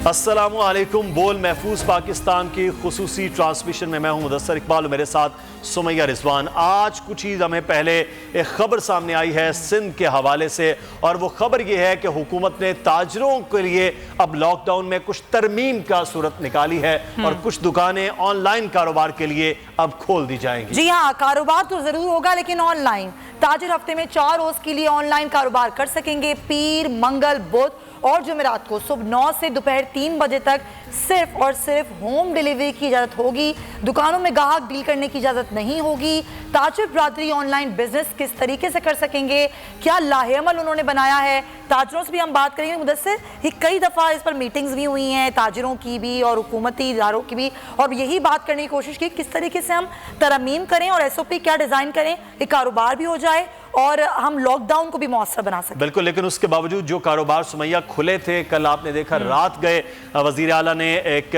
अस्सलामु अलैकुम। बोल महफूज पाकिस्तान की खुसूसी ट्रांसमिशन में मैं हूं मुदस्सर इकबाल और मेरे साथ सुमैया रिजवान। आज कुछ ही लम्हे पहले एक खबर सामने आई है सिंध के हवाले से, और वो खबर ये है कि हुकूमत ने ताजरों के लिए अब लॉकडाउन में कुछ तरमीम का सूरत निकाली है और कुछ दुकानें ऑनलाइन कारोबार के लिए अब खोल दी जाएंगी। जी हाँ, कारोबार तो जरूर होगा लेकिन ऑनलाइन। ताजिर हफ्ते में 4 रोज के लिए ऑनलाइन कारोबार कर सकेंगे। पीर, मंगल, बुध और जुमेरात को सुबह 9 से दोपहर 3 बजे तक सिर्फ और सिर्फ होम डिलीवरी की इजाज़त होगी। दुकानों में ग्राहक डील करने की इजाज़त नहीं होगी। ताजिर बरादरी ऑनलाइन बिजनेस किस तरीके से कर सकेंगे, क्या लाहेअमल उन्होंने बनाया है, ताजिरों से भी हम बात करेंगे। मुदस्सिर, कई दफ़ा इस पर मीटिंग्स भी हुई हैं, ताजिरों की भी और हुकूमती इदारों की भी, और यही बात करने की कोशिश की किस तरीके से हम तरमीम करें और SOP क्या डिज़ाइन करें कि कारोबार भी हो जाए और हम लॉकडाउन को भी मौसर बना सकें। बिल्कुल, लेकिन उसके बावजूद जो कारोबार सुमैया खुले थे, कल आपने देखा रात गए वजीर आला ने एक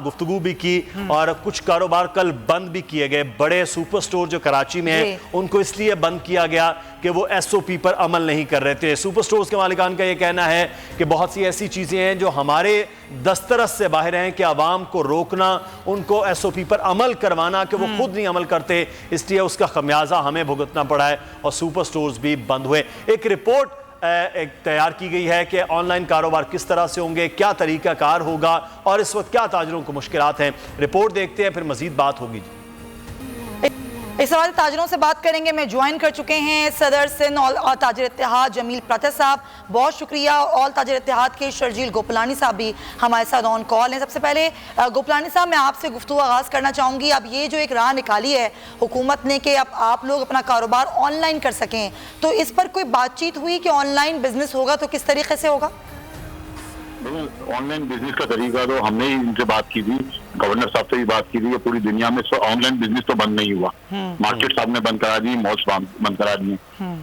गुफ्तगू भी की और कुछ कारोबार कल बंद भी किए गए। बड़े सुपर स्टोर जो कराची में है उनको इसलिए बंद किया गया कि वो SOP पर अमल नहीं कर रहे थे। सुपर स्टोर्स के मालिकान का ये कहना है कि बहुत सी ऐसी चीज़ें हैं जो हमारे दस्तरस से बाहर हैं कि आवाम को रोकना, उनको SOP पर अमल करवाना कि वो खुद नहीं अमल करते, इसलिए उसका खमियाजा हमें भुगतना पड़ा है और सुपर स्टोर्स भी बंद हुए। एक रिपोर्ट तैयार की गई है कि ऑनलाइन कारोबार किस तरह से होंगे, क्या तरीका कार होगा और इस वक्त क्या ताजरों को मुश्किलात हैं। रिपोर्ट देखते हैं, फिर मजीद बात होगी। इस सवाल ताजरों से बात करेंगे। मैं ज्वाइन कर चुके हैं सदर सिंध और ताजिर इत्तेहाद जमील प्राचा साहब, बहुत शुक्रिया। और ताजिर इत्तेहाद के शर्जील गोपलानी साहब भी हमारे साथ ऑन कॉल हैं। सबसे पहले गोपलानी साहब, मैं आपसे गुफ्तगू आगाज़ करना चाहूँगी। अब ये जो एक राह निकाली है हुकूमत ने कि अब आप लोग अपना कारोबार ऑनलाइन कर सकें, तो इस पर कोई बातचीत हुई कि ऑनलाइन बिजनेस होगा तो किस तरीके से होगा? ऑनलाइन बिजनेस का तरीका तो हमने ही इनसे बात की थी, गवर्नर साहब से भी बात की थी। पूरी दुनिया में ऑनलाइन बिजनेस तो बंद नहीं हुआ, मार्केट साहब ने बंद करा दी, मॉल्स बंद करा दिए।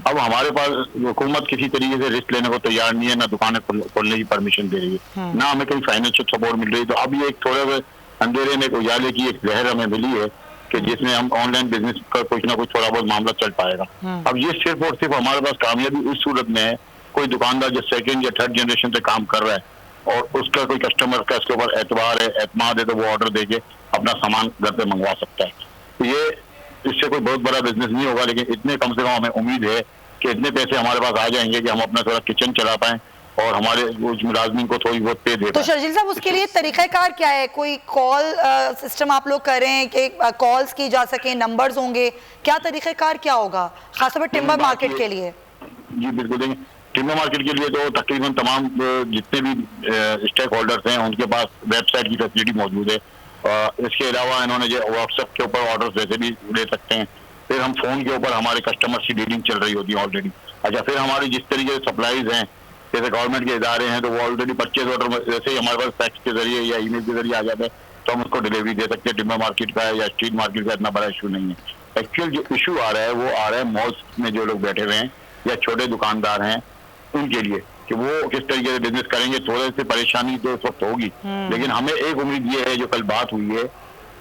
अब हमारे पास हुकूमत किसी तरीके से रिस्क लेने को तैयार नहीं है, ना दुकानें खोलने की परमिशन दे रही है, ना हमें कहीं फाइनेंशियल सपोर्ट मिल रही है। तो अब ये एक थोड़े अंधेरे में उजाले की एक जहर हमें मिली है कि जिसमें हम ऑनलाइन बिजनेस का कुछ ना कुछ थोड़ा बहुत मामला चल पाएगा। अब ये सिर्फ और सिर्फ हमारे पास कामयाबी उस सूरत में है, कोई दुकानदार जो सेकेंड या थर्ड जनरेशन से काम कर रहा है और उसका कोई कस्टमर का इसके ऊपर एतबार है, एतमाद है, तो वो ऑर्डर देके अपना सामान घर पे मंगवा सकता है। तो ये इससे कोई बहुत बड़ा बिजनेस नहीं होगा, लेकिन इतने कम से कम हमें उम्मीद है कि इतने पैसे हमारे पास आ जाएंगे कि हम अपना थोड़ा किचन चला पाएं और हमारे उस मुलाजमीन को थोड़ी बहुत पे दे। तो शर्जील साहब, उसके लिए तरीक़ाकार क्या है? कोई कॉल सिस्टम आप लोग करें कि कॉल्स की जा सके, नंबर्स होंगे, क्या तरीक़ाकार क्या होगा खासतौर पर टिम्बर मार्केट के लिए? जी बिल्कुल, देंगे टिम्बर मार्केट के लिए तो तकरीबन तमाम जितने भी स्टेक होल्डर्स हैं उनके पास वेबसाइट की फैसिलिटी मौजूद है। इसके अलावा इन्होंने जो व्हाट्सएप के ऊपर ऑर्डर्स वैसे भी ले सकते हैं। फिर हम फोन के ऊपर हमारे कस्टमर्स की डीलिंग चल रही होती है ऑलरेडी। अच्छा, फिर हमारी जिस तरीके से सप्लाईज हैं, जैसे गवर्नमेंट के इदारे हैं, तो वो ऑलरेडी परचेज ऑर्डर वैसे ही हमारे पास फैक्स के जरिए या ईमेल के जरिए आ जाते हैं, तो हम उसको डिलीवरी दे सकते हैं। टिम्बर मार्केट का या स्ट्रीट मार्केट का इतना बड़ा इशू नहीं है। एक्चुअल जो इशू आ रहा है वो आ रहा है मॉल्स में जो लोग बैठे हुए हैं या छोटे दुकानदार हैं उनके लिए, कि वो किस तरीके से बिजनेस करेंगे। थोड़े से परेशानी तो इस वक्त होगी, लेकिन हमें एक उम्मीद ये है जो कल बात हुई है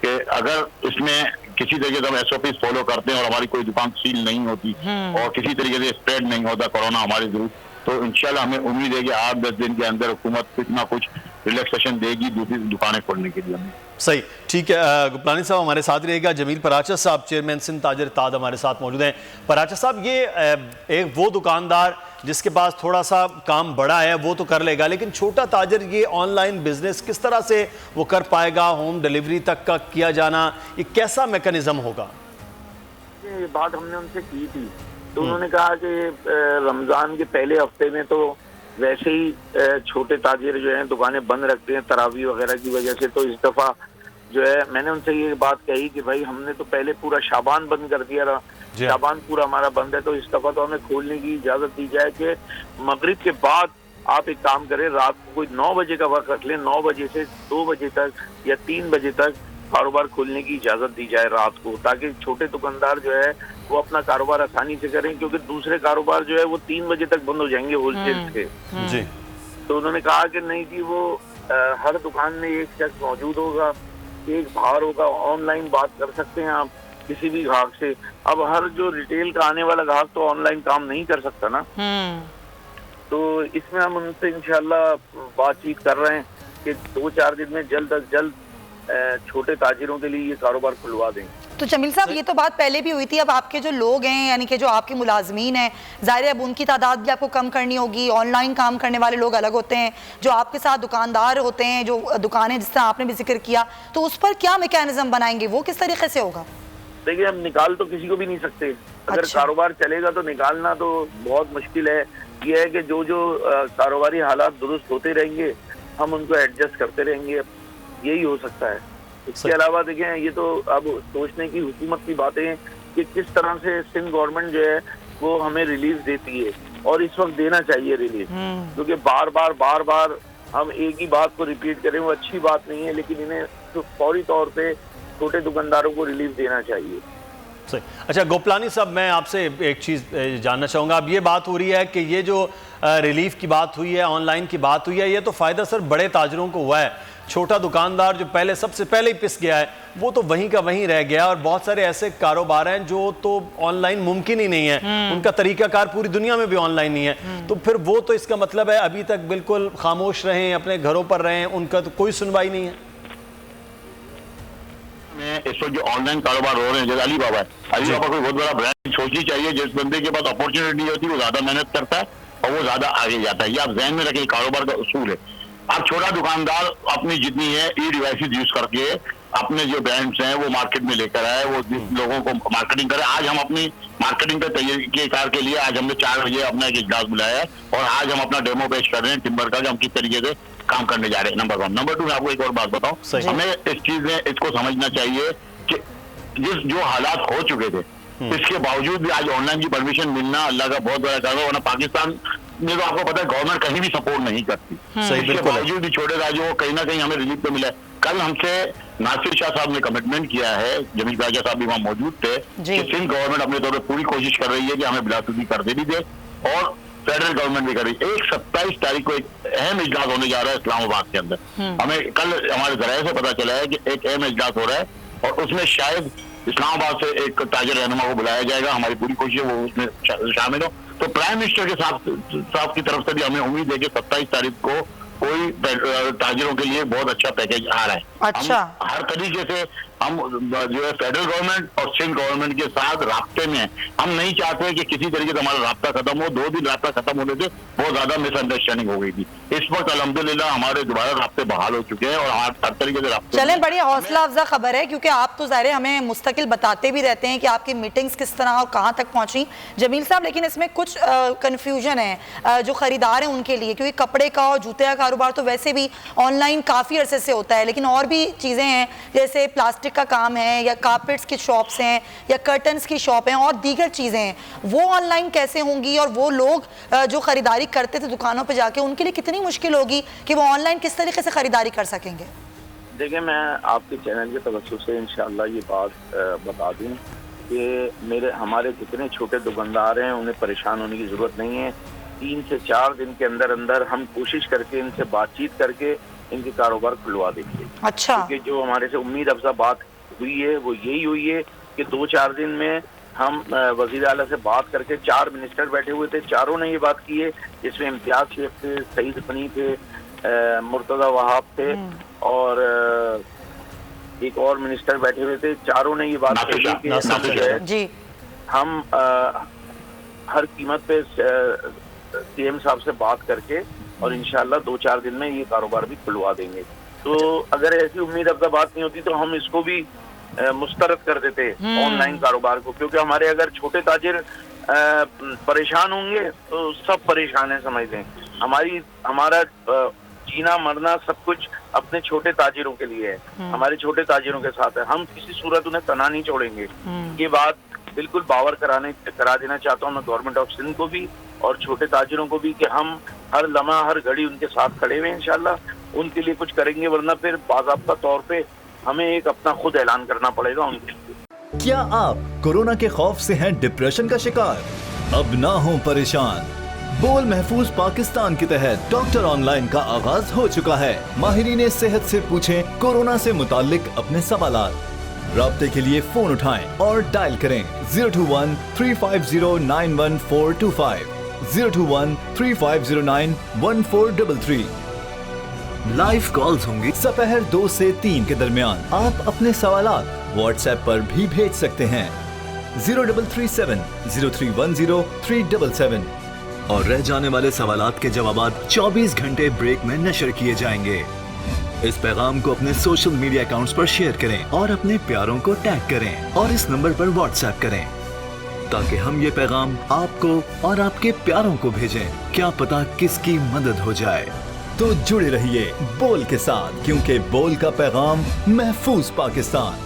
कि अगर इसमें किसी तरीके से हम SOP फॉलो करते हैं और हमारी कोई दुकान सील नहीं होती और किसी तरीके से स्प्रेड नहीं होता कोरोना हमारे थ्रू, तो इंशाल्लाह हमें उम्मीद है कि 8-10 दिन के अंदर हुकूमत कुछ ना कुछ रिलैक्सेशन देगी दूसरी दुकानें खोलने के लिए। सही, ठीक है। गुपलानी साहब हमारे साथ रहेगा। जमील प्राचा साहब, चेयरमैन सिंध ताजिर इत्तेहाद, हमारे साथ मौजूद हैं। प्राचा साहब, ये एक वो दुकानदार जिसके पास थोड़ा सा काम बड़ा है वो तो कर लेगा, लेकिन छोटा ताजिर ये ऑनलाइन बिजनेस किस तरह से वो कर पाएगा? होम डिलीवरी तक का किया जाना, ये कैसा मैकेनिज्म होगा? ये बात हमने उनसे की थी, तो उन्होंने कहा कि रमजान के पहले हफ्ते में तो वैसे ही छोटे ताजिर जो हैं दुकानें बंद रखते हैं तरावी वगैरह की वजह से। तो इस दफ़ा जो है मैंने उनसे ये बात कही कि भाई हमने तो पहले पूरा शाबान बंद कर दिया रहा, शाबान पूरा हमारा बंद है, तो इस दफ़ा तो हमें खोलने की इजाज़त दी जाए कि मगरिब के बाद आप एक काम करें, रात को कोई 9 बजे का वक्त रख लें, 9 बजे से 2 बजे तक या 3 बजे तक कारोबार खोलने की इजाज़त दी जाए रात को, ताकि छोटे दुकानदार जो है वो अपना कारोबार आसानी से करें, क्योंकि दूसरे कारोबार जो है वो 3 बजे तक बंद हो जाएंगे होलसेल के। जी। तो उन्होंने कहा कि नहीं जी, वो हर दुकान में एक शख्स मौजूद होगा, एक बाहर होगा, ऑनलाइन बात कर सकते हैं आप किसी भी ग्राहक से। अब हर जो रिटेल का आने वाला ग्राहक तो ऑनलाइन काम नहीं कर सकता ना, تو اس میں ہم ان سے انشاءاللہ بات چیت کر رہے ہیں کہ 2-4 دن میں جلد از جلد چھوٹے تاجروں کے لیے یہ کاروبار کھلوا دیں. تو جمیل صاحب یہ تو بات پہلے بھی ہوئی تھی, اب آپ کے جو لوگ ہیں یعنی کہ جو آپ کے ملازمین ہیں, ظاہر ہے اب ان کی تعداد بھی آپ کو کم کرنی ہوگی, آن لائن کام کرنے والے لوگ الگ ہوتے ہیں, جو آپ کے ساتھ دکاندار ہوتے ہیں, جو دکانیں جس طرح آپ نے بھی ذکر کیا, تو اس پر کیا میکینزم بنائیں گے, وہ کس طریقے سے ہوگا؟ دیکھیے ہم نکال تو کسی کو بھی نہیں سکتے, اگر کاروبار چلے گا تو نکالنا تو بہت مشکل ہے. یہ ہے کہ جو کاروباری حالات درست ہوتے رہیں گے ہم ان کو ایڈجسٹ کرتے رہیں گے, یہی ہو سکتا ہے. اس کے علاوہ دیکھیں یہ تو اب سوچنے کی حکومت کی باتیں ہیں کہ کس طرح سے سندھ گورنمنٹ جو ہے وہ ہمیں ریلیف دیتی ہے, اور اس وقت دینا چاہیے ریلیف, کیونکہ بار بار ہم ایک ہی بات کو ریپیٹ کریں وہ اچھی بات نہیں ہے, لیکن انہیں فوری طور پہ چھوٹے دکانداروں کو ریلیف دینا چاہیے. اچھا گوپلانی صاحب, میں آپ سے ایک چیز جاننا چاہوں گا. اب یہ بات ہو رہی ہے کہ یہ جو ریلیف کی بات ہوئی ہے, آن لائن کی بات ہوئی ہے, یہ تو فائدہ سر بڑے تاجروں کو ہوا ہے. چھوٹا دکاندار جو سب سے پہلے ہی پس گیا ہے وہ تو وہیں کا وہیں رہ گیا, اور بہت سارے ایسے کاروبار ہیں جو تو آن لائن ممکن ہی نہیں ہے, ان کا طریقہ کار پوری دنیا میں بھی آن لائن نہیں ہے. تو پھر وہ تو اس کا مطلب ہے ابھی تک بالکل خاموش رہیں, اپنے گھروں پر رہیں, ان کا تو کوئی سنوائی نہیں ہے. اس وقت جو آن لائن کاروبار ہو رہے ہیں, جیسے علی بابا ہے, علی بابا کوئی بہت بڑا برانڈ سوچنی چاہیے. جس بندے کے پاس اپورچونیٹی ہوتی ہے وہ زیادہ محنت کرتا ہے اور وہ زیادہ آگے جاتا ہے. یہ آپ ذہن میں رکھیں, کاروبار کا اصول ہے. اب چھوٹا دکاندار اپنی جتنی ہے ای ڈیوائسز یوز کر کے اپنے جو برانڈس ہیں وہ مارکیٹ میں لے کر آئے, وہ لوگوں کو مارکیٹنگ کرے. آج ہم اپنی مارکیٹنگ کے طریقہ کار کے لیے آج ہم نے 4 بجے اپنا ایک اجلاس بلایا ہے, اور آج ہم اپنا ڈیمو پیش کر رہے ہیں ٹمبر کا, کہ ہم کس طریقے سے کام کرنے جا رہے ہیں. نمبر 1. نمبر 2, میں آپ کو ایک اور بات بتاؤں, ہمیں اس چیز میں اس کو سمجھنا چاہیے کہ جو حالات ہو چکے تھے اس کے باوجود بھی آج آن لائن کی پرمیشن ملنا اللہ کا بہت بڑا کام ہے. ورنہ پاکستان میں تو آپ کو پتا ہے گورنمنٹ کہیں بھی سپورٹ نہیں کرتی, اس کے باوجود بھی چھوٹے تاجروں کو کہیں نہ کہیں ہمیں ریلیف تو ملا ہے. کل ہم سے ناصر شاہ صاحب نے کمٹمنٹ کیا ہے, جمیل راجہ صاحب بھی وہاں موجود تھے, کہ سندھ گورنمنٹ اپنے طور پہ پوری کوشش کر رہی ہے کہ ہمیں بلاسودی قرضے بھی دے, اور فیڈرل گورنمنٹ بھی کر رہی ہے. 27 تاریخ کو ایک اہم اجلاس ہونے جا رہا ہے اسلام آباد کے اندر. ہمیں کل ہمارے ذرائع سے پتا چلا ہے کہ ایک اہم اجلاس ہو رہا ہے, اور اس میں شاید اسلام آباد سے ایک تاجر رہنما کو بلایا جائے گا. ہماری پوری کوشش ہے وہ اس میں شامل ہو. تو پرائم منسٹر کے صاحب کی طرف سے بھی ہمیں امید ہے کہ 27 تاریخ کو کوئی تاجروں کے لیے بہت اچھا پیکیج آ رہا ہے. اچھا, ہر طریقے سے ہم جو ہے فیڈرل گورنمنٹ اور سندھ گورنمنٹ کے ساتھ رابطے میں ہیں. ہم نہیں چاہتے کہ کسی طریقے سے ہمارا رابطہ ختم ہو. 2 دن رابطہ ختم ہونے سے بہت زیادہ مس انڈرسٹینڈنگ ہو گئی تھی. اس وقت الحمدللہ ہمارے دوبارہ رابطے بحال ہو چکے ہیں, اور ہر طریقے سے رابطے. چلیں, بڑی حوصلہ افزا خبر ہے, کیونکہ آپ تو ظاہر ہمیں مستقل بتاتے بھی رہتے ہیں کہ آپ کی میٹنگز کس طرح اور کہاں تک پہنچی جمیل صاحب. لیکن اس میں کچھ کنفیوژن ہے جو خریدار ہیں ان کے لیے, کیونکہ کپڑے کا اور جوتے کا کاروبار تو ویسے بھی آن لائن کافی عرصے سے ہوتا ہے, لیکن اور بھی چیزیں ہیں جیسے پلاسٹک کا کام ہے, یا کارپیٹس کی شاپس ہیں, یا کرٹنز کی شاپ ہیں, اور دیگر چیزیں ہیں, وہ آن لائن کیسے ہوں گی؟ اور وہ لوگ جو خریداری کرتے تھے دکانوں پہ جا کے, ان کے لیے کتنی مشکل ہوگی کہ وہ آن لائن کس طریقے سے خریداری کر سکیں گے؟ دیکھیں, میں آپ کے چینل کے توسط سے انشاءاللہ یہ بات بتا دوں کہ ہمارے جتنے چھوٹے دکاندار ہیں انہیں پریشان ہونے کی ضرورت نہیں ہے. 3 سے 4 دن کے اندر ہم کوشش کر کے ان سے بات چیت کر کے ان کے کاروبار کھلوا دیں گے. اچھا, کیونکہ جو ہمارے سے امید افزا بات ہوئی ہے وہ یہی ہوئی ہے کہ 2-4 دن میں ہم وزیر اعلیٰ سے بات کر کے, 4 منسٹر بیٹھے ہوئے تھے, چاروں نے یہ بات کی ہے, جس میں امتیاز شیخ تھے, سعید فنی تھے, مرتضی وہاب تھے, اور ایک اور منسٹر بیٹھے ہوئے تھے. چاروں نے یہ بات کہی کہ ہم ہر قیمت پہ سی ایم صاحب سے بات کر کے اور انشاءاللہ 2-4 دن میں یہ کاروبار بھی کھلوا دیں گے. تو اگر ایسی امید افزا بات نہیں ہوتی تو ہم اس کو بھی مسترد کر دیتے آن لائن کاروبار کو, کیونکہ ہمارے اگر چھوٹے تاجر پریشان ہوں گے تو سب پریشان ہیں. سمجھ لیں ہمارا جینا مرنا سب کچھ اپنے چھوٹے تاجروں کے لیے ہے, ہمارے چھوٹے تاجروں کے ساتھ ہے. ہم کسی صورت انہیں تنہا نہیں چھوڑیں گے. یہ بات بالکل باور کرا دینا چاہتا ہوں میں گورنمنٹ آف سندھ کو بھی اور چھوٹے تاجروں کو بھی, کہ ہم ہر لمحہ ہر گھڑی ان کے ساتھ کھڑے ہوئے ہیں. انشاءاللہ ان کے لیے کچھ کریں گے, ورنہ پھر باضابطہ طور پہ ہمیں ایک اپنا خود اعلان کرنا پڑے گا ان کے لیے. کیا آپ کورونا کے خوف سے ہیں ڈپریشن کا شکار؟ اب نہ ہوں پریشان. بول محفوظ پاکستان کے تحت ڈاکٹر آن لائن کا آغاز ہو چکا ہے. ماہرین صحت سے پوچھیں کورونا سے متعلق اپنے سوالات. رابطے کے لیے فون اٹھائیں اور ڈائل کریں 021-350-91425. 021-3509-1433। लाइव कॉल्स होंगी दोपहर 2 से 3 के दरमियान। आप अपने सवालात व्हाट्सएप पर भी भेज सकते हैं 0337-0310-377 और रह जाने वाले सवालात के जवाबात 24 घंटे ब्रेक में नशर किए जाएंगे। इस पैगाम को अपने सोशल मीडिया अकाउंट्स पर शेयर करें और अपने प्यारों को टैग करें और इस नंबर पर व्हाट्सएप करें ताकि हम ये पैगाम आपको और आपके प्यारों को भेजें। क्या पता किसकी मदद हो जाए। तो जुड़े रहिए बोल के साथ, क्योंकि बोल का पैगाम महफूज पाकिस्तान।